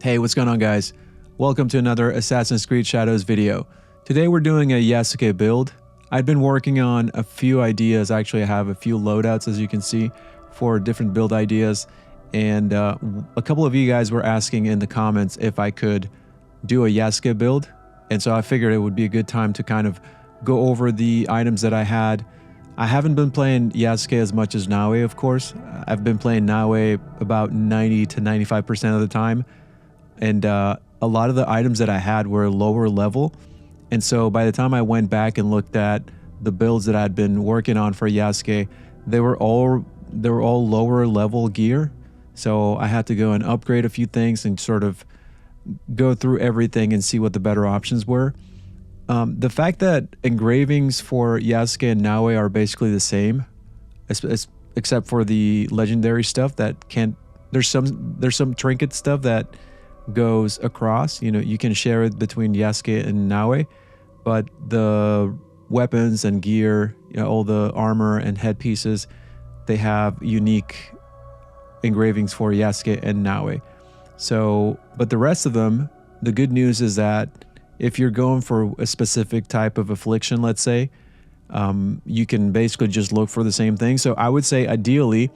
Hey, what's going on, guys? Welcome to another Assassin's Creed Shadows video. Today we're doing a Yasuke build. I've been working on a few ideas. Actually, I have a few loadouts, as you can see, for different build ideas. And a couple of you guys were asking in the comments if I could do a Yasuke build. And so I figured it would be a good time to kind of go over the items that I had. I haven't been playing Yasuke as much as Naue, of course. I've been playing Naue about 90 to 95% of the time. And a lot of the items that I had were lower level. And so by the time I went back and looked at the builds that I'd been working on for Yasuke, they were all lower level gear. So I had to go and upgrade a few things and sort of go through everything and see what the better options were. The fact that engravings for Yasuke and Naue are basically the same, except for the legendary stuff that can't. There's some trinket stuff that goes across. You know, you can share it between Yasuke and Naue, but the weapons and gear, you know, all the armor and headpieces, they have unique engravings for Yasuke and Naue. So, but the rest of them, the good news is that if you're going for a specific type of affliction, let's say, you can basically just look for the same thing. So I would say ideally,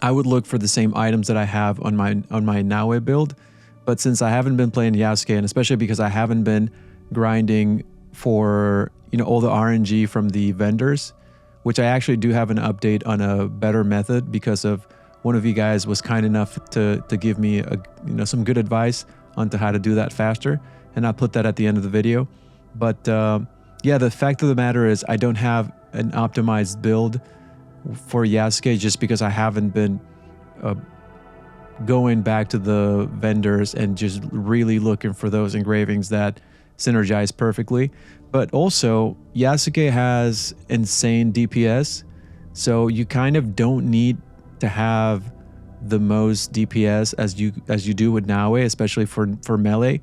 I would look for the same items that I have on my Naue build. But since I haven't been playing Yasuke, and especially because I haven't been grinding for, you know, all the RNG from the vendors, which I actually do have an update on a better method because of one of you guys was kind enough to give me some good advice onto how to do that faster, and I'll put that at the end of the video. But yeah, the fact of the matter is I don't have an optimized build for Yasuke just because I haven't been going back to the vendors and just really looking for those engravings that synergize perfectly. But also, Yasuke has insane DPS, so you kind of don't need to have the most DPS as you do with Naue, especially for melee.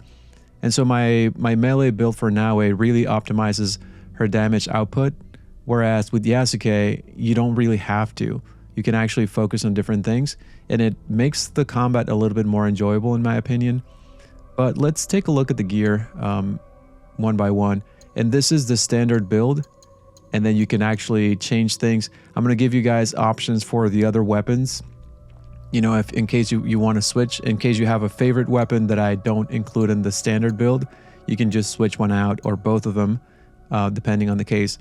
And so my melee build for Naue really optimizes her damage output, whereas with Yasuke, you don't really have to. You can actually focus on different things, and it makes the combat a little bit more enjoyable in my opinion. But let's take a look at the gear one by one. And this is the standard build, and then you can actually change things. I'm going to give you guys options for the other weapons. You know, if in case you want to switch, in case you have a favorite weapon that I don't include in the standard build, you can just switch one out or both of them, depending on the case.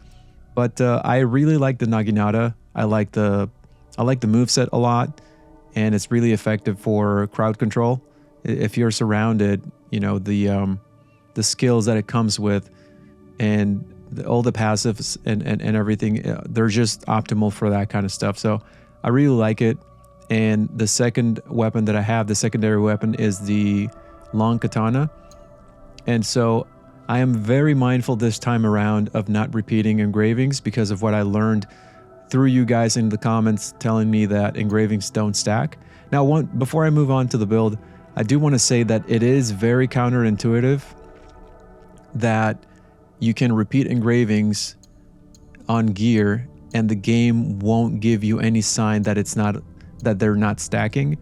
But I really like the Naginata. I like the moveset a lot, and it's really effective for crowd control. If you're surrounded, you know, the skills that it comes with and all the passives and everything, they're just optimal for that kind of stuff. So I really like it. And the second weapon that I have, the secondary weapon, is the long katana. And so I am very mindful this time around of not repeating engravings because of what I learned through you guys in the comments telling me that engravings don't stack. Now, before I move on to the build, I do want to say that it is very counterintuitive that you can repeat engravings on gear and the game won't give you any sign that they're not stacking.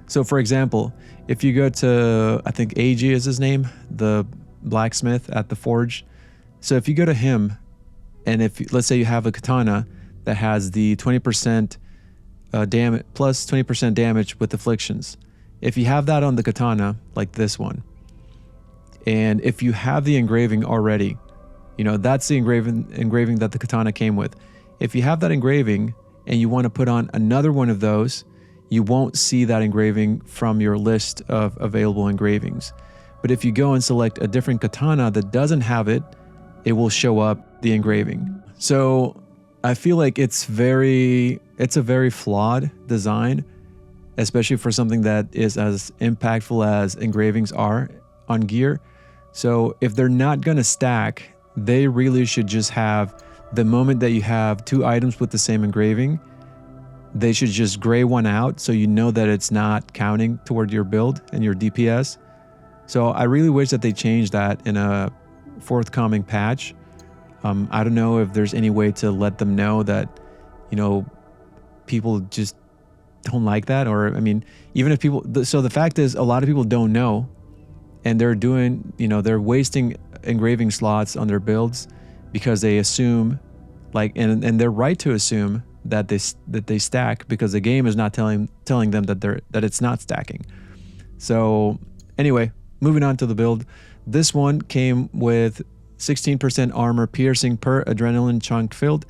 So for example, if you go to, I think AG is his name, the blacksmith at the forge. So if you go to him, and if let's say you have a katana that has the 20% damage plus 20% damage with afflictions. If you have that on the katana, like this one, and if you have the engraving already, you know, that's the engraving that the katana came with. If you have that engraving and you want to put on another one of those, you won't see that engraving from your list of available engravings. But if you go and select a different katana that doesn't have it, it will show up the engraving. So I feel like it's a very flawed design, especially for something that is as impactful as engravings are on gear. So if they're not going to stack, they really should just have, the moment that you have two items with the same engraving, they should just gray one out so you know that it's not counting toward your build and your DPS. So I really wish that they changed that in a forthcoming patch. I don't know if there's any way to let them know that, you know, people just don't like that. Or I mean, even if people, so the fact is, a lot of people don't know, and they're doing, they're wasting engraving slots on their builds because they assume, like, and they're right to assume that they stack, because the game is not telling them that it's not stacking. So anyway, moving on to the build. This one came with 16% armor piercing per adrenaline chunk filled,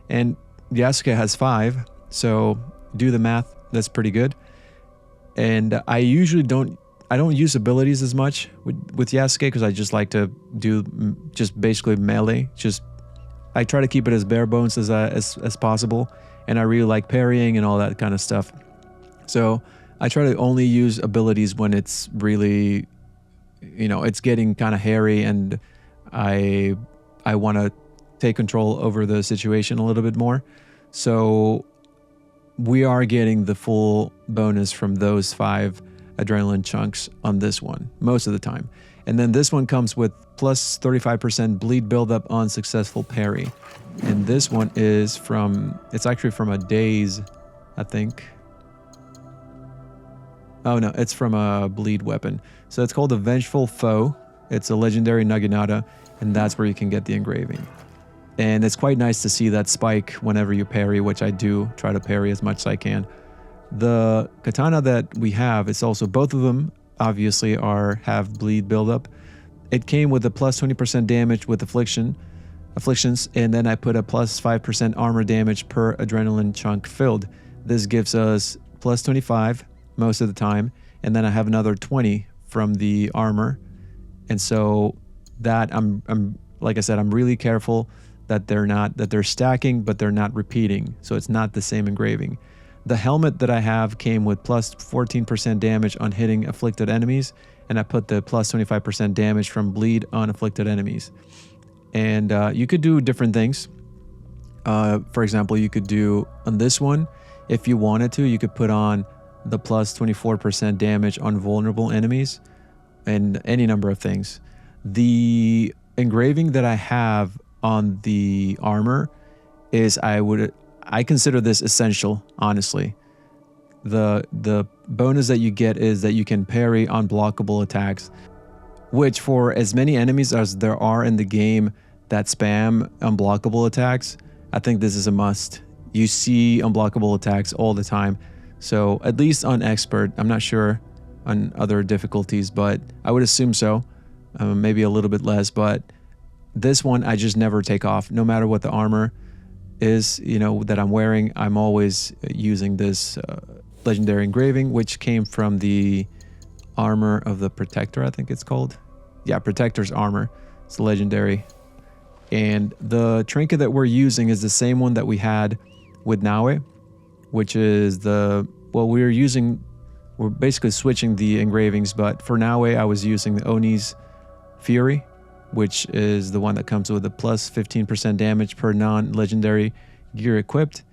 and Yasuke has 5, so do the math, that's pretty good. And I usually don't use abilities as much with Yasuke, because I just like to do just basically melee. I try to keep it as bare bones as possible, and I really like parrying and all that kind of stuff. So I try to only use abilities when it's really, it's getting kind of hairy, and I want to take control over the situation a little bit more. So we are getting the full bonus from those 5 adrenaline chunks on this one most of the time. And then this one comes with plus 35% bleed buildup on successful parry. And this one is it's actually from a Daze, I think. Oh no, it's from a bleed weapon. So it's called the Vengeful Foe. It's a legendary Naginata, and that's where you can get the engraving. And it's quite nice to see that spike whenever you parry, which I do try to parry as much as I can. The katana that we have, it's also, both of them obviously have bleed buildup. It came with a plus 20% damage with afflictions, and then I put a plus 5% armor damage per adrenaline chunk filled. This gives us plus 25 most of the time, and then I have another 20 from the armor. And so that I'm like I said, I'm really careful that they're stacking, but they're not repeating, so it's not the same engraving. The helmet that I have came with plus 14% damage on hitting afflicted enemies, and I put the plus 25% damage from bleed on afflicted enemies. And you could do different things. For example, you could do on this one, if you wanted to, you could put on the plus 24% damage on vulnerable enemies, and any number of things. The engraving that I have on the armor is, I consider this essential, honestly. The bonus that you get is that you can parry unblockable attacks, which for as many enemies as there are in the game that spam unblockable attacks, I think this is a must. You see unblockable attacks all the time. So at least on expert, I'm not sure on other difficulties, but I would assume so. Maybe a little bit less, but this one I just never take off. No matter what the armor is, that I'm wearing, I'm always using this legendary engraving, which came from the armor of the Protector, I think it's called. Yeah, Protector's armor. It's legendary. And the trinket that we're using is the same one that we had with Naue, which is we're basically switching the engravings, but for Naue I was using the Oni's Fury, which is the one that comes with a plus 15% damage per non-legendary gear equipped.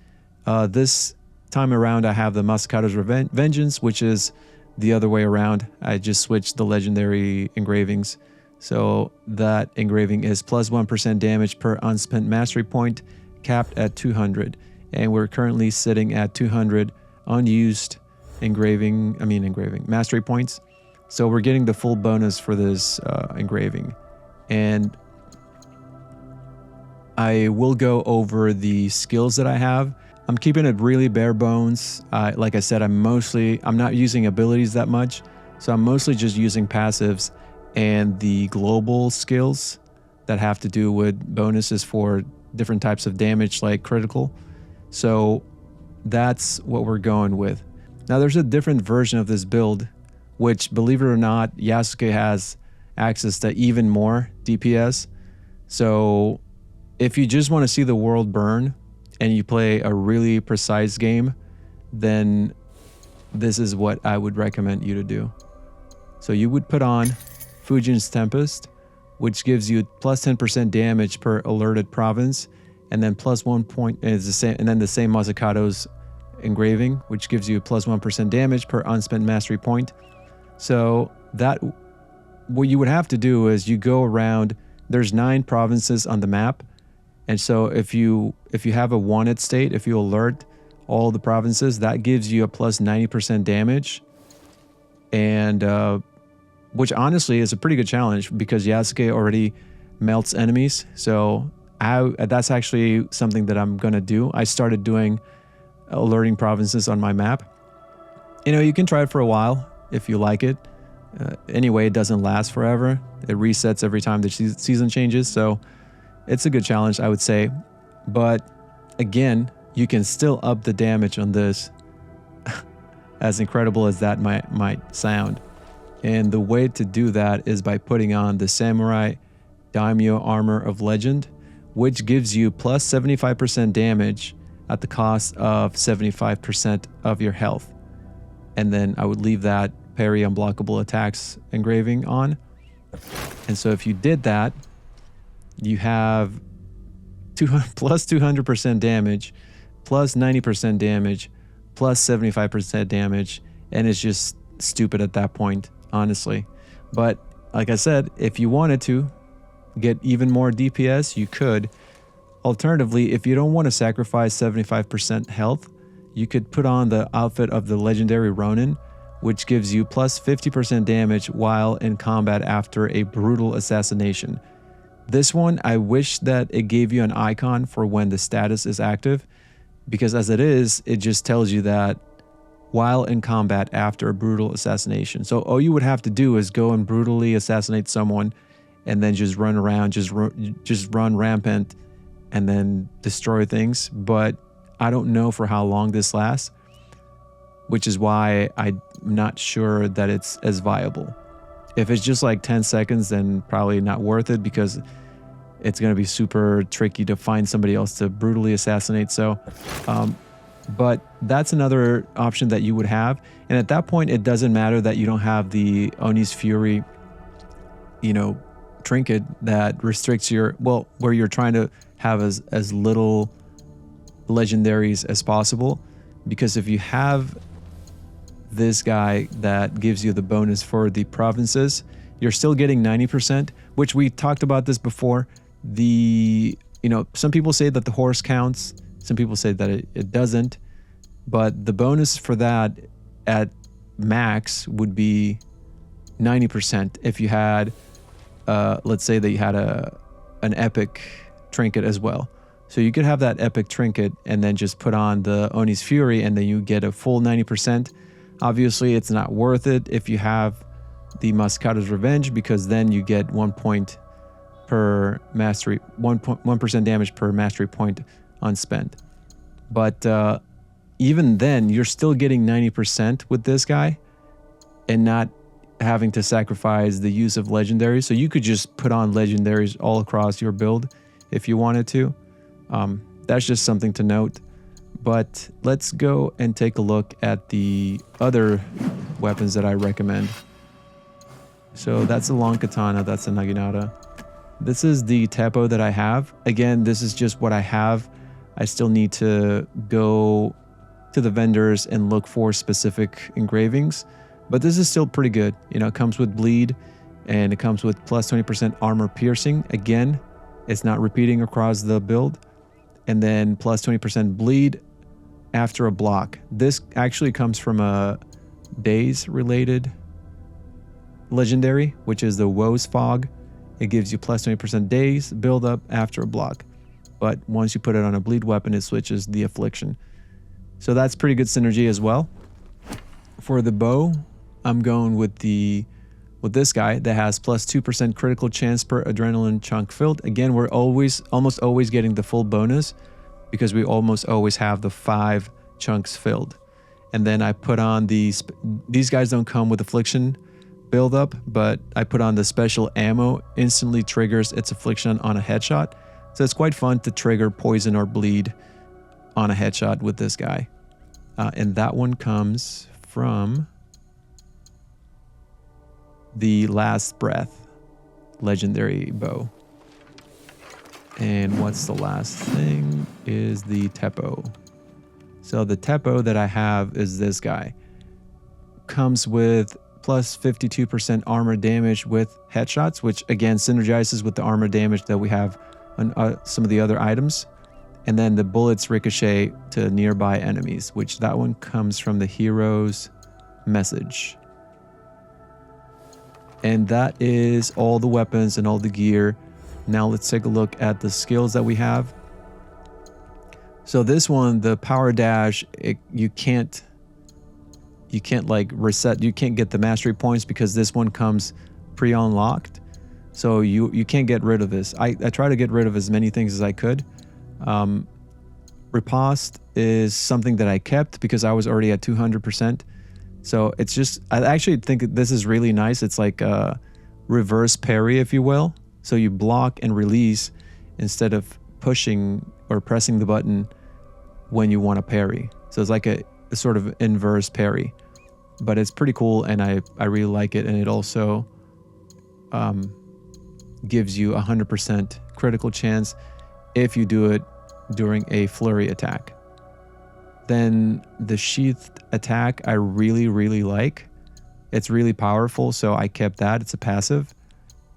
This time around I have the Masakato's Vengeance, which is the other way around. I just switched the legendary engravings. So that engraving is plus 1% damage per unspent mastery point, capped at 200. And we're currently sitting at 200 unused mastery points. So we're getting the full bonus for this engraving. And I will go over the skills that I have. I'm keeping it really bare bones. Like I said, I'm not using abilities that much. So I'm mostly just using passives and the global skills that have to do with bonuses for different types of damage, like critical. So that's what we're going with. Now there's a different version of this build, which, believe it or not, Yasuke has access to even more DPS. So if you just want to see the world burn and you play a really precise game, then this is what I would recommend you to do. So you would put on Fujin's Tempest, which gives you plus 10% damage per alerted province, and then plus 1 point is the same, and then the same Masakato's engraving, which gives you plus 1% damage per unspent mastery point. So that, what you would have to do is you go around, there's 9 provinces on the map, and so if you have a wanted state, if you alert all the provinces. That gives you a plus 90% damage, and which honestly is a pretty good challenge because Yasuke already melts enemies. So that's actually something that I'm gonna do. I started doing alerting provinces on my map. You know, you can try it for a while if you like it. Anyway, it doesn't last forever. It resets every time the season changes, so it's a good challenge, I would say. But again, you can still up the damage on this, as incredible as that might sound. And the way to do that is by putting on the Samurai Daimyo Armor of Legend, which gives you plus 75% damage at the cost of 75% of your health. And then I would leave that parry unblockable attacks engraving on. And so if you did that, you have plus 200% damage, plus 90% damage, plus 75% damage, and it's just stupid at that point, honestly. But like I said, if you wanted to get even more DPS, you could. Alternatively, if you don't want to sacrifice 75% health, you could put on the outfit of the legendary Ronin, which gives you plus 50% damage while in combat after a brutal assassination. This one, I wish that it gave you an icon for when the status is active, because as it is, it just tells you that while in combat after a brutal assassination. So all you would have to do is go and brutally assassinate someone and then just run around, just run rampant and then destroy things. But I don't know for how long this lasts, which is why I'm not sure that it's as viable. If it's just like 10 seconds, then probably not worth it because it's going to be super tricky to find somebody else to brutally assassinate. So, but that's another option that you would have. And at that point, it doesn't matter that you don't have the Oni's Fury, trinket that restricts your, well, where you're trying to have as little legendaries as possible. Because if you have this guy that gives you the bonus for the provinces, you're still getting 90%, which we talked about this before. Some people say that the horse counts, some people say that it doesn't, but the bonus for that at max would be 90% if you had, let's say that you had an epic trinket as well. So you could have that epic trinket and then just put on the Oni's Fury and then you get a full 90%. Obviously, it's not worth it if you have the Mascata's Revenge, because then you get 1 point per mastery, 1% damage per mastery point unspent. But even then, you're still getting 90% with this guy and not having to sacrifice the use of legendaries. So you could just put on legendaries all across your build if you wanted to. That's just something to note. But let's go and take a look at the other weapons that I recommend. So that's a long katana, that's a naginata. This is the teppo that I have. Again, this is just what I have. I still need to go to the vendors and look for specific engravings. But this is still pretty good. It comes with bleed and it comes with plus 20% armor piercing. Again, it's not repeating across the build. And then plus 20% bleed after a block. This actually comes from a days related legendary, which is the Woe's Fog. It gives you plus 20% days build up after a block. But once you put it on a bleed weapon, it switches the affliction. So that's pretty good synergy as well. For the bow, I'm going with this guy that has plus 2% critical chance per adrenaline chunk filled. Again, we're almost always getting the full bonus because we almost always have the 5 chunks filled. And then I put on these guys don't come with affliction buildup, but I put on the special ammo, instantly triggers its affliction on a headshot. So it's quite fun to trigger poison or bleed on a headshot with this guy. And that one comes from the Last Breath legendary bow. And what's the last thing is the teppo. So the teppo that I have is this guy. Comes with plus 52% armor damage with headshots, which again synergizes with the armor damage that we have on some of the other items. And then the bullets ricochet to nearby enemies, which that one comes from the hero's message. And that is all the weapons and all the gear. Now let's take a look at the skills that we have. So this one, the power dash, you can't like reset, you can't get the mastery points because this one comes pre-unlocked. So you can't get rid of this. I try to get rid of as many things as I could. Riposte is something that I kept because I was already at 200%. So it's just, I actually think this is really nice. It's like a reverse parry, if you will. So you block and release instead of pushing or pressing the button when you want to parry. So it's like a sort of inverse parry, but it's pretty cool and I really like it. And it also gives you 100% critical chance if you do it during a flurry attack. Then the sheathed attack I really like. It's really powerful, so I kept that. It's a passive,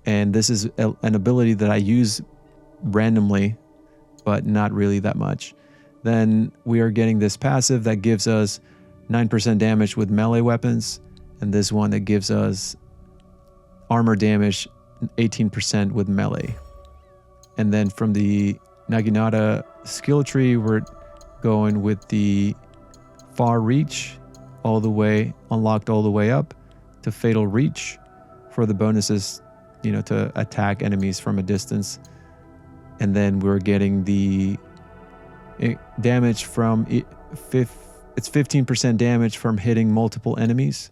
and this is an ability that I use randomly, but not really that much. Then we are getting this passive that gives us 9% damage with melee weapons, and this one that gives us armor damage 18% with melee. And then from the Naginata skill tree, we're going with the far reach all the way, unlocked all the way up to fatal reach for the bonuses, you know, to attack enemies from a distance. And then we're getting the damage from it's 15% damage from hitting multiple enemies.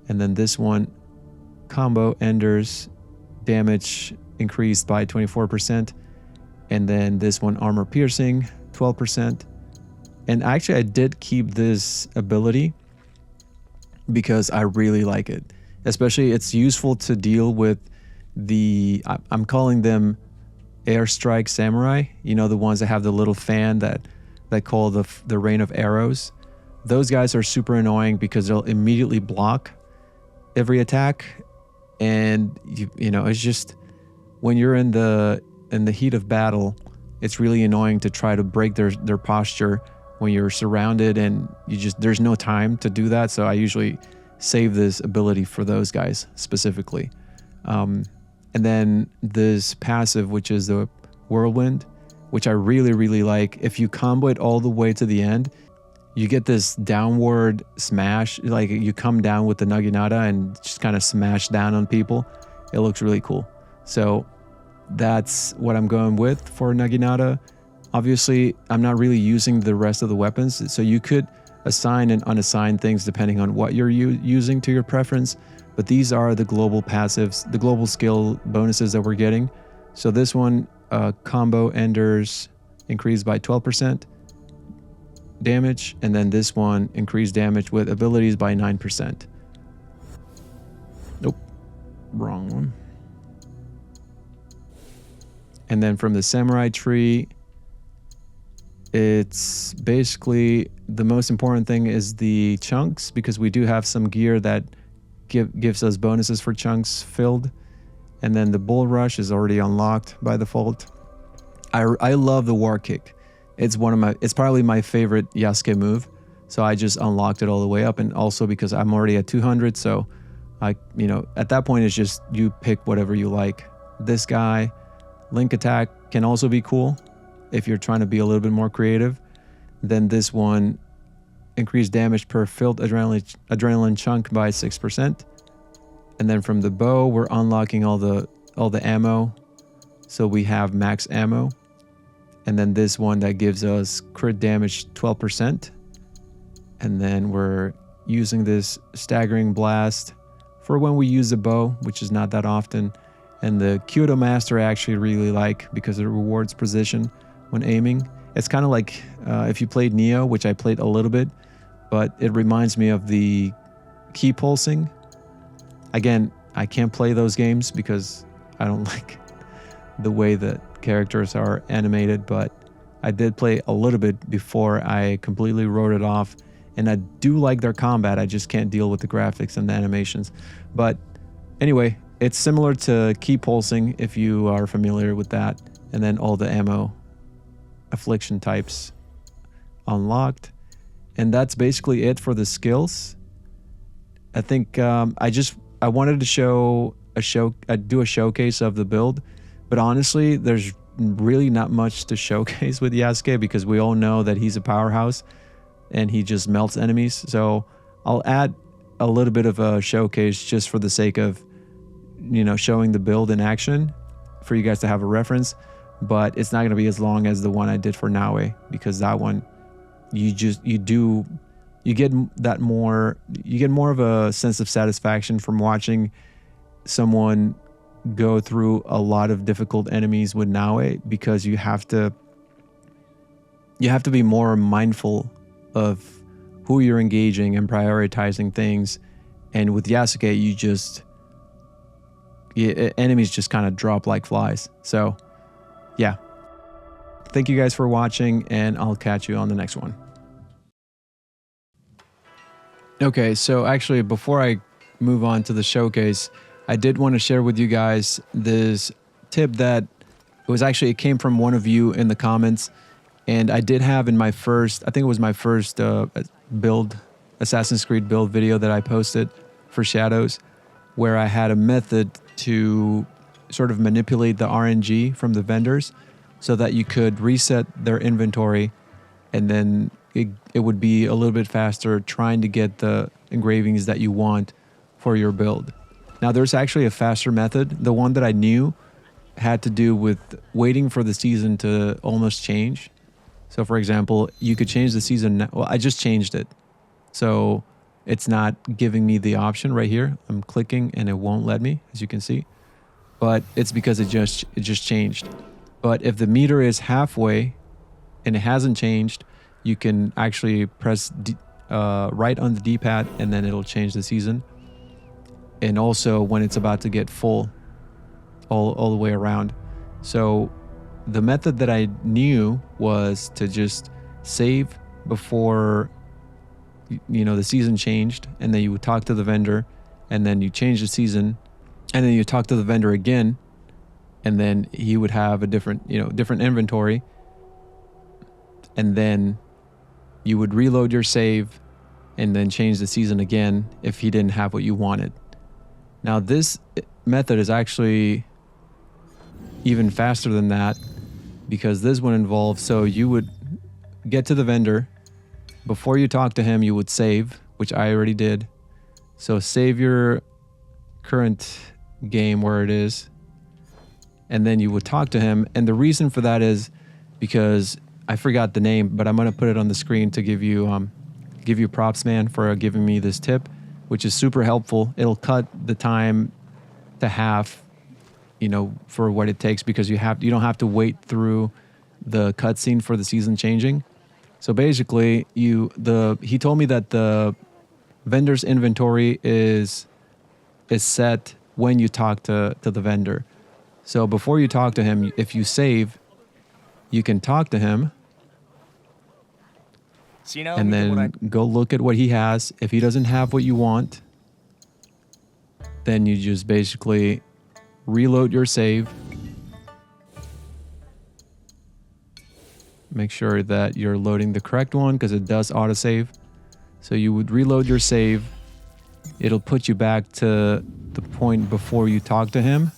And then this one, combo enders, damage increased by 24%. And then this one, armor piercing, 12%. And actually I did keep this ability because I really like it. Especially it's useful to deal with the, I'm calling them airstrike samurai. You know, the ones that have the little fan that call the rain of arrows. Those guys are super annoying because they'll immediately block every attack. And you know, it's just when you're in the heat of battle, it's really annoying to try to break their posture when you're surrounded and there's no time to do that. So I usually save this ability for those guys specifically. And then this passive, which is the whirlwind, which I really like. If you combo it all the way to the end, you get this downward smash. Like you come down with the Naginata and just kind of smash down on people. It looks really cool. So that's what I'm going with for Naginata. Obviously, I'm not really using the rest of the weapons, so you could assign and unassign things depending on what you're using to your preference, but these are the global passives, the global skill bonuses that we're getting. So this one, combo enders increased by 12% damage, and then this one increased damage with abilities by 9%. Nope, wrong one. And then from the samurai tree, it's basically the most important thing is the chunks, because we do have some gear that gives us bonuses for chunks filled. And then the bull rush is already unlocked by default. I love the war kick. It's probably my favorite Yasuke move. So I just unlocked it all the way up, and also because I'm already at 200, so at that point it's just you pick whatever you like. This guy, link attack, can also be cool if you're trying to be a little bit more creative. Then this one, increased damage per filled adrenaline chunk by 6%. And then from the bow, we're unlocking all the ammo. So we have max ammo. And then this one that gives us crit damage 12%. And then we're using this staggering blast for when we use the bow, which is not that often. And the Kyoto Master I actually really like because it rewards precision when aiming. It's kind of like if you played Neo, which I played a little bit, but it reminds me of the key pulsing. Again, I can't play those games because I don't like the way that characters are animated, but I did play a little bit before I completely wrote it off. And I do like their combat, I just can't deal with the graphics and the animations. But anyway, it's similar to key pulsing if you are familiar with that. And then all the ammo affliction types unlocked. And that's basically it for the skills. I think I wanted to do a showcase of the build, but honestly, there's really not much to showcase with Yasuke because we all know that he's a powerhouse and he just melts enemies. So I'll add a little bit of a showcase just for the sake of, you know, showing the build in action for you guys to have a reference, but it's not going to be as long as the one I did for Naue, because that one you get more of a sense of satisfaction from watching someone go through a lot of difficult enemies with Naue, because you have to be more mindful of who you're engaging and prioritizing things. And with Yasuke, enemies just kind of drop like flies. So yeah, thank you guys for watching, and I'll catch you on the next one. Okay, so actually before I move on to the showcase, I did want to share with you guys this tip that it came from one of you in the comments, and I did have in my first, I think it was my first Assassin's Creed build video that I posted for Shadows, where I had a method to sort of manipulate the RNG from the vendors so that you could reset their inventory, and then it would be a little bit faster trying to get the engravings that you want for your build. Now, there's actually a faster method. The one that I knew had to do with waiting for the season to almost change. So for example, you could change the season. Well, I just changed it. So it's not giving me the option right here. I'm clicking and it won't let me, as you can see. But it's because it just changed. But if the meter is halfway and it hasn't changed, you can actually press right on the D-pad and then it'll change the season. And also when it's about to get full all the way around. So the method that I knew was to just save before, you know, the season changed, and then you would talk to the vendor, and then you change the season, and then you talk to the vendor again, and then he would have a different inventory, and then you would reload your save and then change the season again if he didn't have what you wanted. Now this method is actually even faster than that, because this one involves, so you would get to the vendor, before you talk to him you would save, which I already did. So save your current game where it is, and then you would talk to him. And the reason for that is because I forgot the name, but I'm going to put it on the screen to give you props, man, for giving me this tip, which is super helpful. It'll cut the time to half, you know, for what it takes, because you don't have to wait through the cutscene for the season changing. So basically, he told me that the vendor's inventory is set when you talk to the vendor. So before you talk to him, if you save, you can talk to him and then go look at what he has. If he doesn't have what you want, then you just basically reload your save. Make sure that you're loading the correct one, because it does autosave. So you would reload your save. It'll put you back to the point before you talk to him,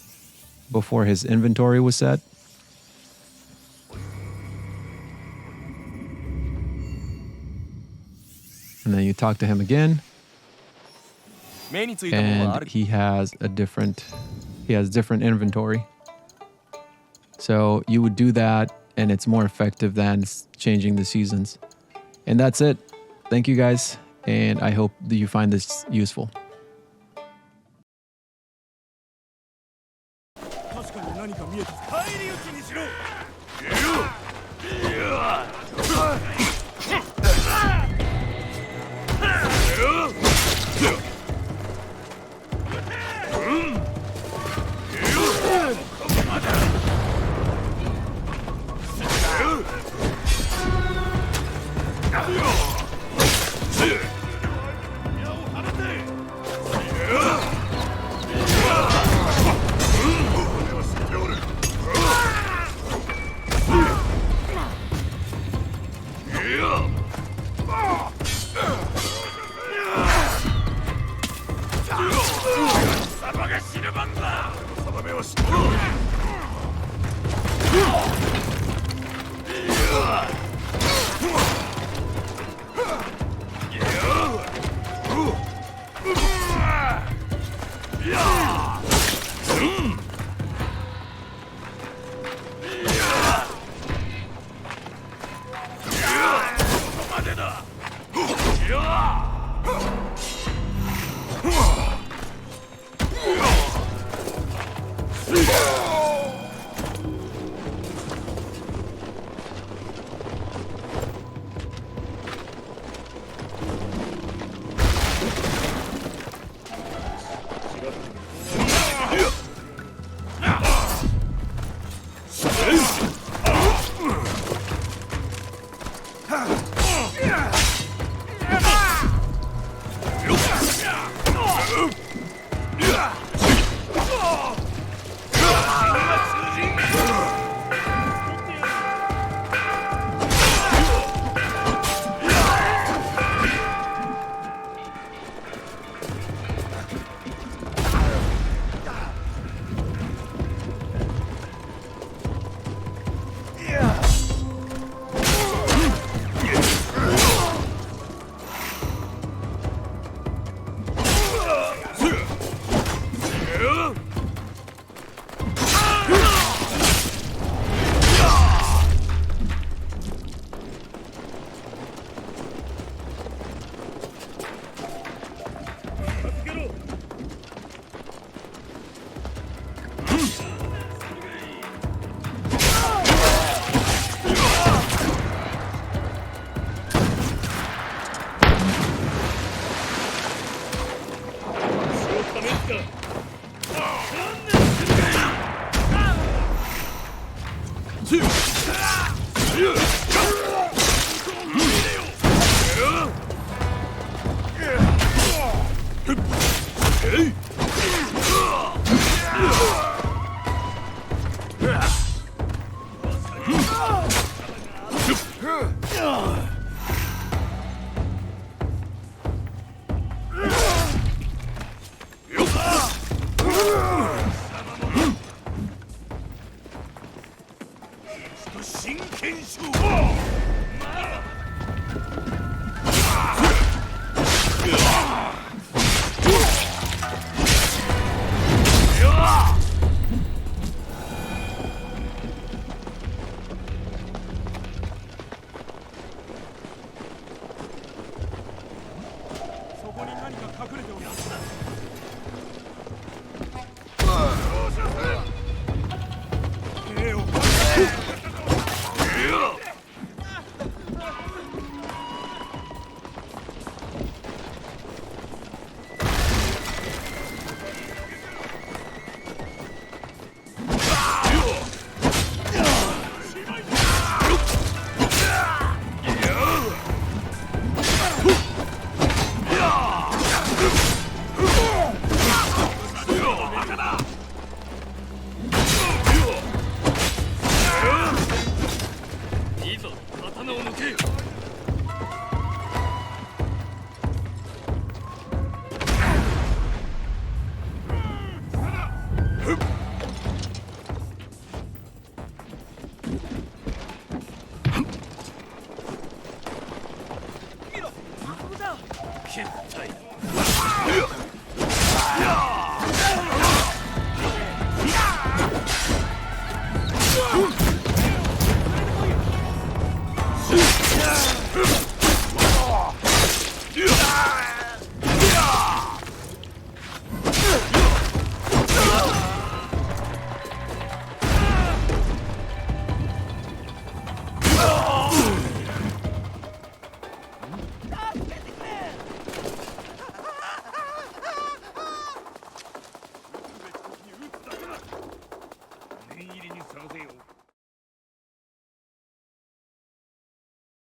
before his inventory was set. And then you talk to him again, and he has different inventory. So you would do that, and it's more effective than changing the seasons. And that's it. Thank you guys, and I hope that you find this useful. Hup!